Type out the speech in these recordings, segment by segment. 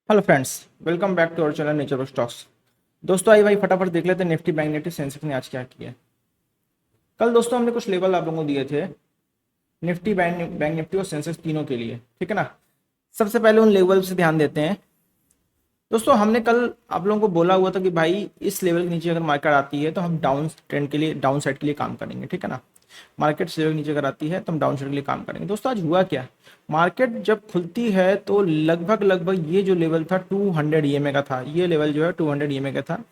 Hello friends, welcome back to our channel nature of stocks. दोस्तों आई भाई फटाफट देख लेते हैं निफ्टी बैंक निफ्टी सेंसेक्स ने आज क्या किया है। कल दोस्तों हमने कुछ लेवल आप लोगों को दिए थे निफ्टी बैंक निफ्टी और सेंसेक्स तीनों के लिए, ठीक है ना। सबसे पहले उन लेवल से ध्यान देते हैं। दोस्तों हमने कल आप लोगों को बोला हुआ था कि भाई इस लेवल के नीचे अगर मार्केट आती है तो हम डाउन ट्रेंड के लिए, डाउन साइड के लिए काम करेंगे, ठीक है ना। मार्केट से नीचे अगर आती है तो हम डाउन साइड के लिए काम करेंगे। दोस्तों आज हुआ क्या, मार्केट जब खुलती है तो लगभग लगभग ये जो लेवल था 200 ईएमए का था, ये लेवल जो है 200 ईएमए का था।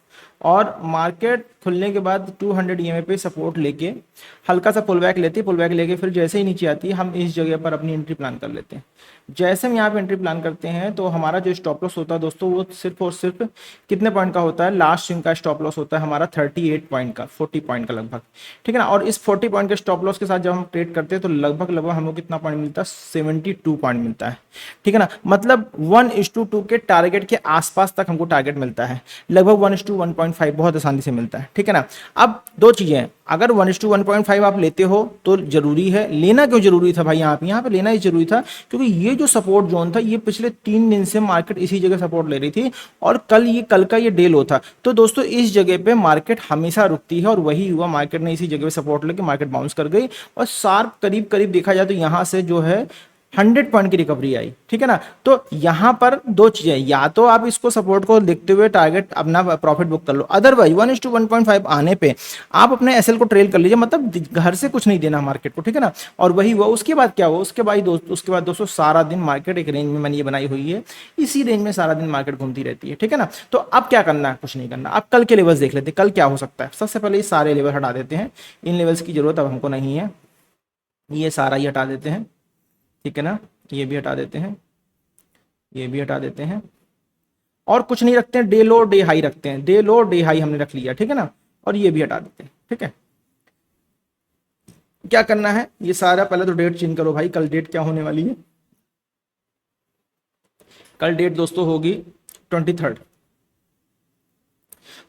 और मार्केट खुलने के बाद 200 ईएमए पे सपोर्ट लेके हल्का सा पुल बैक लेके फिर जैसे ही नीचे आती है हम इस जगह पर अपनी एंट्री प्लान कर लेते हैं। जैसे हम यहाँ पे एंट्री प्लान करते हैं तो हमारा जो स्टॉप लॉस होता है दोस्तों वो सिर्फ और सिर्फ कितने पॉइंट का होता है, लास्ट स्विंग का स्टॉप लॉस होता है हमारा 38 पॉइंट का, 40 पॉइंट का लगभग, ठीक है ना। और इस 40 पॉइंट के स्टॉप लॉस के साथ जब हम ट्रेड करते हैं तो लगभग लगभग हमको कितना पॉइंट मिलता है, 72 पॉइंट मिलता है, ठीक है ना। मतलब 1:2 के टारगेट के आसपास तक हमको टारगेट मिलता है, लगभग 1:1.5 बहुत आसानी से मिलता है, ठीक है ना। अब दो चीजें हैं, अगर 1:1.5 आप लेते हो तो जरूरी है लेना। क्यों जरूरी था भाई, यहाँ पे लेना ही जरूरी था क्योंकि ये जो सपोर्ट जोन था ये पिछले 3 दिन से मार्केट इसी जगह सपोर्ट ले रही थी और कल का ये डे लो था। तो दोस्तों इस जगह पे मार्केट हमेशा रुकती है और वही हुआ, मार्केट ने इसी जगह पे सपोर्ट लेके मार्केट बाउंस कर गई और शार्प करीब करीब देखा जाए तो यहां से जो है 100 पॉइंट की रिकवरी आई, ठीक है ना। तो यहां पर दो चीजें, या तो आप इसको सपोर्ट को देखते हुए टारगेट अपना प्रॉफिट बुक कर लो, अदरवाइज 1:1.5 आने पे आप अपने एसएल को ट्रेल कर लीजिए, मतलब घर से कुछ नहीं देना मार्केट को, ठीक है ना। और वही हुआ, उसके बाद क्या हुआ, उसके बाद दोस्तों सारा दिन मार्केट एक रेंज में मैंने ये बनाई हुई है, इसी रेंज में सारा दिन मार्केट घूमती रहती है, ठीक है ना। तो अब क्या करना है, कुछ नहीं करना। अब कल के लेवल्स देख लेते हैं, कल क्या हो सकता है। सबसे पहले ये सारे लेवल हटा देते हैं, इन लेवल्स की जरूरत अब हमको नहीं है, ये सारा ही हटा देते हैं, ठीक है ना। ये भी हटा देते हैं, ये भी हटा देते हैं और कुछ नहीं रखते हैं, डे लो डे हाई रखते हैं, डे लो डे हाई हमने रख लिया, ठीक है ना। और ये भी हटा देते हैं, ठीक है। क्या करना है, ये सारा पहले तो डेट चेंज करो भाई, कल डेट क्या होने वाली है। कल डेट दोस्तों होगी 23rd।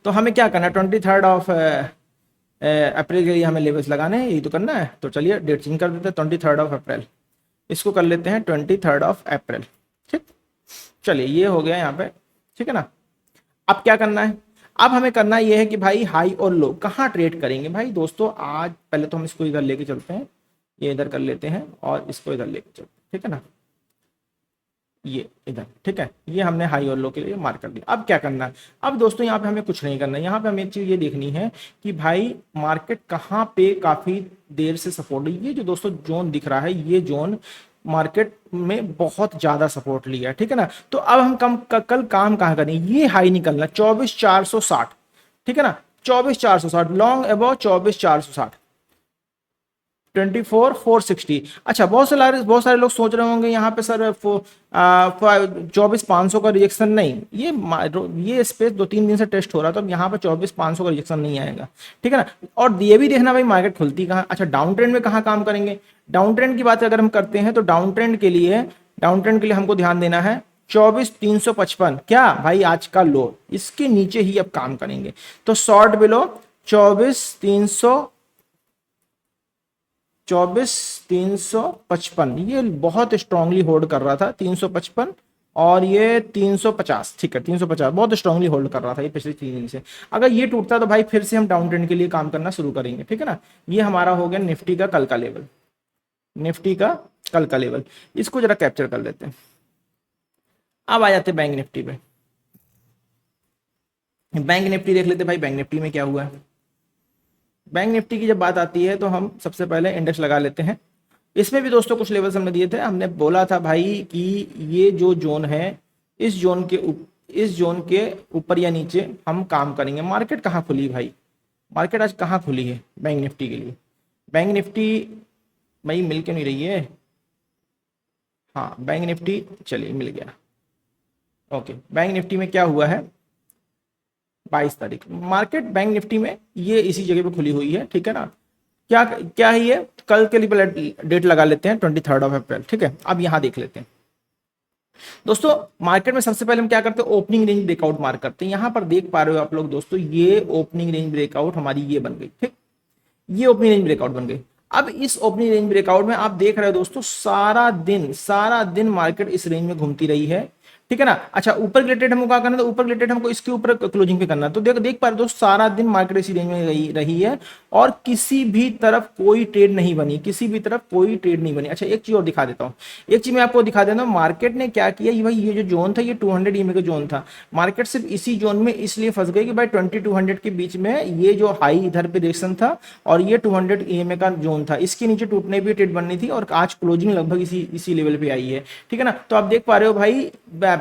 तो हमें क्या करना है, 23rd ऑफ अप्रैल के लिए हमें लेवल्स लगाने हैं, यही तो करना है। तो चलिए डेट चेंज कर देते हैं, 23rd ऑफ अप्रैल, इसको कर लेते हैं 23rd ऑफ अप्रैल, ठीक। चलिए ये हो गया यहाँ पे, ठीक है ना। अब क्या करना है, अब हमें करना ये है कि भाई हाई और लो कहाँ ट्रेड करेंगे भाई। दोस्तों आज पहले तो हम इसको इधर लेके चलते हैं, ये इधर कर लेते हैं और इसको इधर लेके चलते हैं, ठीक है ना। ये इधर, ठीक है, ये हमने हाई और लो के लिए मार्क कर दिया। अब क्या करना है, अब दोस्तों यहाँ पे हमें कुछ नहीं करना है, यहाँ पे हमें एक चीज ये देखनी है कि भाई मार्केट कहाँ पे काफी देर से सपोर्ट, ये जो दोस्तों जोन दिख रहा है ये जोन मार्केट में बहुत ज्यादा सपोर्ट लिया है, ठीक है ना। तो अब हम कल काम कहाँ करें, ये हाई निकलना 24,460, ठीक है ना। 24,460 लॉन्ग एबो 24,460, 24,460। अच्छा बहुत सारे लोग सोच रहे होंगे यहाँ पे सर 24,500 का रिजेक्शन नहीं, ये स्पेस 2-3 दिन से टेस्ट हो रहा था, तो अब यहाँ पे 24,500 का रिजेक्शन नहीं आएगा, ठीक है ना। और ये भी देखना भाई मार्केट खुलती कहाँ। अच्छा डाउन ट्रेंड में कहाँ काम करेंगे, डाउन ट्रेंड की बात अगर हम करते हैं तो डाउन ट्रेंड के लिए हमको ध्यान देना है 24,355, क्या भाई आज का लो, इसके नीचे ही अब काम करेंगे। तो शॉर्ट बिलो 24,355, ये बहुत स्ट्रांगली होल्ड कर रहा था 355 और ये 350, ठीक है 350 बहुत स्ट्रांगली होल्ड कर रहा था ये पिछले 3 दिन से। अगर ये टूटता तो भाई फिर से हम डाउन ट्रेंड के लिए काम करना शुरू करेंगे, ठीक है ना। ये हमारा हो गया निफ्टी का कल का लेवल, निफ्टी का कल का लेवल, इसको जरा कैप्चर कर लेते हैं। अब आ जाते हैं बैंक निफ्टी पे, बैंक निफ्टी देख लेते भाई, बैंक निफ्टी में क्या हुआ है। बैंक निफ्टी की जब बात आती है तो हम सबसे पहले इंडेक्स लगा लेते हैं। इसमें भी दोस्तों कुछ लेवल्स हमने दिए थे, हमने बोला था भाई कि ये जो जोन है इस जोन के ऊपर या नीचे हम काम करेंगे। मार्केट कहाँ खुली भाई, मार्केट आज कहाँ खुली है बैंक निफ्टी के लिए, बैंक निफ्टी भाई मिल क्यों नहीं रही है। हाँ बैंक निफ्टी चलिए मिल गया, ओके। बैंक निफ्टी में क्या हुआ है, 22 तारीख मार्केट बैंक निफ्टी में ये इसी जगह पे खुली हुई है, ठीक है ना। क्या क्या है ये, कल के लिए डेट लगा लेते हैं 23rd ऑफ अप्रैल, ठीक है। अब यहां देख लेते हैं दोस्तों, मार्केट में सबसे पहले हम क्या करते हैं, ओपनिंग रेंज ब्रेकआउट मार्क करते हैं। यहां पर देख पा रहे हो आप लोग दोस्तों, ये ओपनिंग रेंज ब्रेकआउट हमारी ये बन गई, ठीक, ये ओपनिंग रेंज ब्रेकआउट बन गई। अब इस ओपनिंग रेंज ब्रेकआउट में आप देख रहे हो दोस्तों, सारा दिन मार्केट इस रेंज में घूमती रही है, ठीक है ना। अच्छा ऊपर रिलेटेड हमको क्या करना है, तो ऊपर रिलेटेड हमको इसके ऊपर क्लोजिंग पे करना है। तो देख पा रहे हो दोस्त, सारा दिन मार्केट इसी रेंज में रही है और किसी भी तरफ कोई ट्रेड नहीं बनी, किसी भी तरफ कोई ट्रेड नहीं बनी। अच्छा एक चीज और दिखा देता हूँ, एक चीज मैं आपको दिखा देता हूँ, मार्केट ने क्या किया, ये भाई ये जो जोन था ये 200 ईएमए का जोन था, मार्केट सिर्फ इसी जोन में इसलिए फंस गई कि भाई 2200 के बीच में ये जो हाई इधर पे रिएक्शन था और ये 200 ईएमए का जोन था, इसके नीचे टूटने पे ट्रेड बननी थी और आज क्लोजिंग लगभग इसी लेवल पे आई है। ठीक है ना। तो आप देख पा रहे हो भाई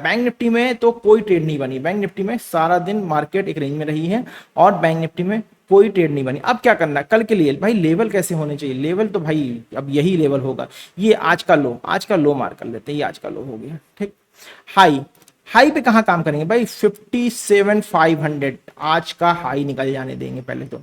बैंक निफ्टी में तो कोई ट्रेड नहीं बनी, बैंक निफ्टी में सारा दिन मार्केट एक रेंज में रही है और बैंक निफ्टी में कोई ट्रेड नहीं बनी। अब क्या करना है कल के लिए भाई, लेवल कैसे होने चाहिए, लेवल तो भाई अब यही लेवल होगा, ये आज का लो मार्क कर लेते हैं, ये आज का लो हो गया। ठीक, हाई पे कहां काम करेंगे भाई, 57,500 आज का हाई निकल जाने देंगे पहले तो।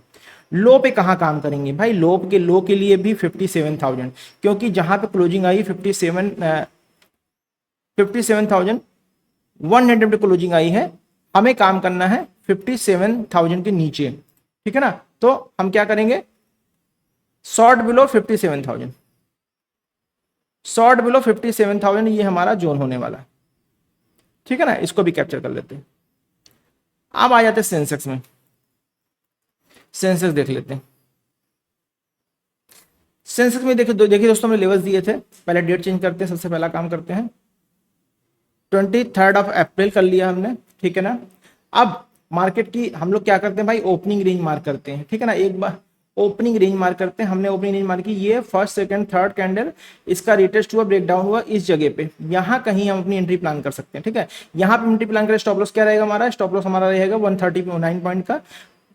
लो पे कहां काम करेंगे भाई, लो के लिए भी 57,000, क्योंकि जहां पे क्लोजिंग आई 57,100 पे क्लोजिंग आई है, हमें काम करना है 57,000 के नीचे। ठीक है ना। तो हम क्या करेंगे, शॉर्ट बिलो 57,000, शॉर्ट बिलो 57,000 ये हमारा जोन होने वाला है। ठीक है ना, इसको भी कैप्चर कर लेते हैं। अब आ जाते हैं सेंसेक्स में, सेंसेक्स देख लेते हैं। सेंसेक्स में देखिए दोस्तों, हमने लेवल्स दिए थे, पहले डेट चेंज करते हैं, सबसे पहला काम करते हैं 23 अप्रैल कर लिया हमने। ठीक है ना। अब मार्केट की हम लोग क्या करते हैं भाई, ओपनिंग रेंज मार्क करते हैं। ठीक है ना, एक बार ओपनिंग रेंज मार्क करते हैं, हमने ओपनिंग रेंज मार्क की, ये फर्स्ट सेकंड थर्ड कैंडल इसका रिटेस्ट हुआ, ब्रेकडाउन हुआ इस जगह पे, यहां कहीं हम अपनी एंट्री प्लान कर सकते हैं। ठीक है, यहां पे एंट्री प्लान करें, स्टॉप लॉस क्या रहेगा हमारा, स्टॉप लॉस हमारा रहेगा 139 पॉइंट का,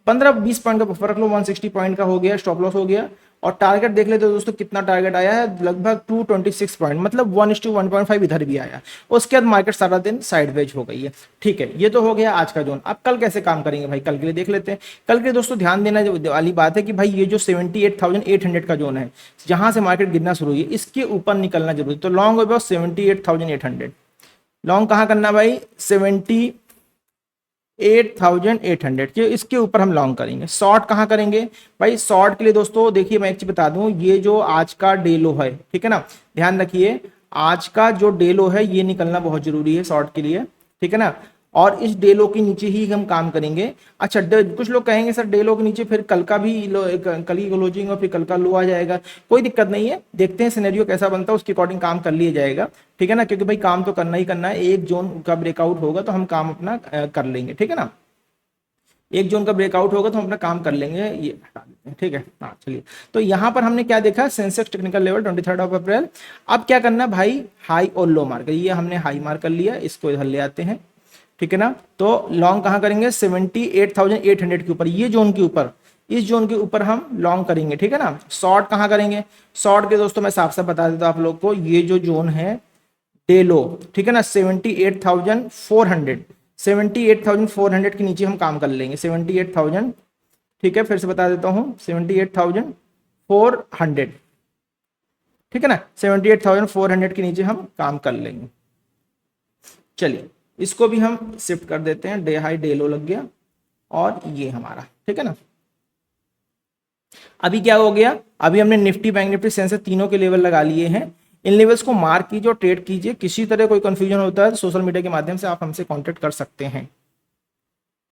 15-20 पॉइंट का बफर रख लो, 160 पॉइंट का हो गया, स्टॉप लॉस हो गया। और टारगेट देख लेते हो दोस्तों, कितना टारगेट आया है, लगभग 226 पॉइंट, मतलब 1:1.5 इधर भी आया। उसके बाद मार्केट सारा दिन साइडवेज हो गई है। ठीक है, ये तो हो गया आज का जोन। अब कल कैसे काम करेंगे भाई, कल के लिए देख लेते हैं। कल के लिए दोस्तों ध्यान देना वाली बात है कि भाई ये जो 78,800 का जोन है, जहां से मार्केट गिरना शुरू हुई है, इसके ऊपर निकलना जरूरी। तो लॉन्ग अबाउट 78,800, लॉन्ग कहां करना भाई, 78,800 के इसके ऊपर हम लॉन्ग करेंगे। शॉर्ट कहां करेंगे भाई, शॉर्ट के लिए दोस्तों देखिए मैं एक चीज बता दूं, ये जो आज का डे लो है, ठीक है ना, ध्यान रखिए आज का जो डे लो है ये निकलना बहुत जरूरी है शॉर्ट के लिए। ठीक है ना, और इस डे लो के नीचे ही हम काम करेंगे। अच्छा कुछ लोग कहेंगे सर डे लो के नीचे फिर कल का भी कल की क्लोजिंग और फिर कल का लो आ जाएगा, कोई दिक्कत नहीं है, देखते हैं सिनेरियो कैसा बनता है, उसके अकॉर्डिंग काम कर लिया जाएगा। ठीक है ना, क्योंकि भाई काम तो करना ही करना है, एक जोन का ब्रेकआउट होगा तो हम काम अपना कर लेंगे। ठीक है ना, एक जोन का ब्रेकआउट होगा तो हम अपना काम कर लेंगे, ये हटा देते हैं। ठीक है, हाँ चलिए, तो यहां पर हमने क्या देखा, सेंसेक्स टेक्निकल लेवल 23 अप्रैल। अब क्या करना भाई, हाई और लो मार्क, ये हमने हाई मार्क कर लिया, इसको इधर ले आते हैं। ठीक है ना, तो लॉन्ग कहां करेंगे, 78,800 के ऊपर, ये जोन के ऊपर, इस जोन के ऊपर हम लॉन्ग करेंगे। ठीक है ना, शॉर्ट कहां करेंगे, शॉर्ट के दोस्तों मैं साफ साफ बता देता हूं आप लोग को, ये जो जोन है डे लो, ठीक है ना, 78,400 के नीचे हम काम कर लेंगे, 78,000। ठीक है, फिर से बता देता हूं 78,400। ठीक है ना, 78,400 के नीचे हम काम कर लेंगे। चलिए इसको भी हम शिफ्ट कर देते हैं, डे हाई डे लो लग गया और ये हमारा। ठीक है ना, अभी क्या हो गया, अभी हमने निफ्टी बैंक निफ्टी सेंसेक्स तीनों के लेवल लगा लिए हैं। इन लेवल्स को मार्क कीजिए और ट्रेड कीजिए। किसी तरह कोई कंफ्यूजन होता है तो सोशल मीडिया के माध्यम से आप हमसे कांटेक्ट कर सकते हैं।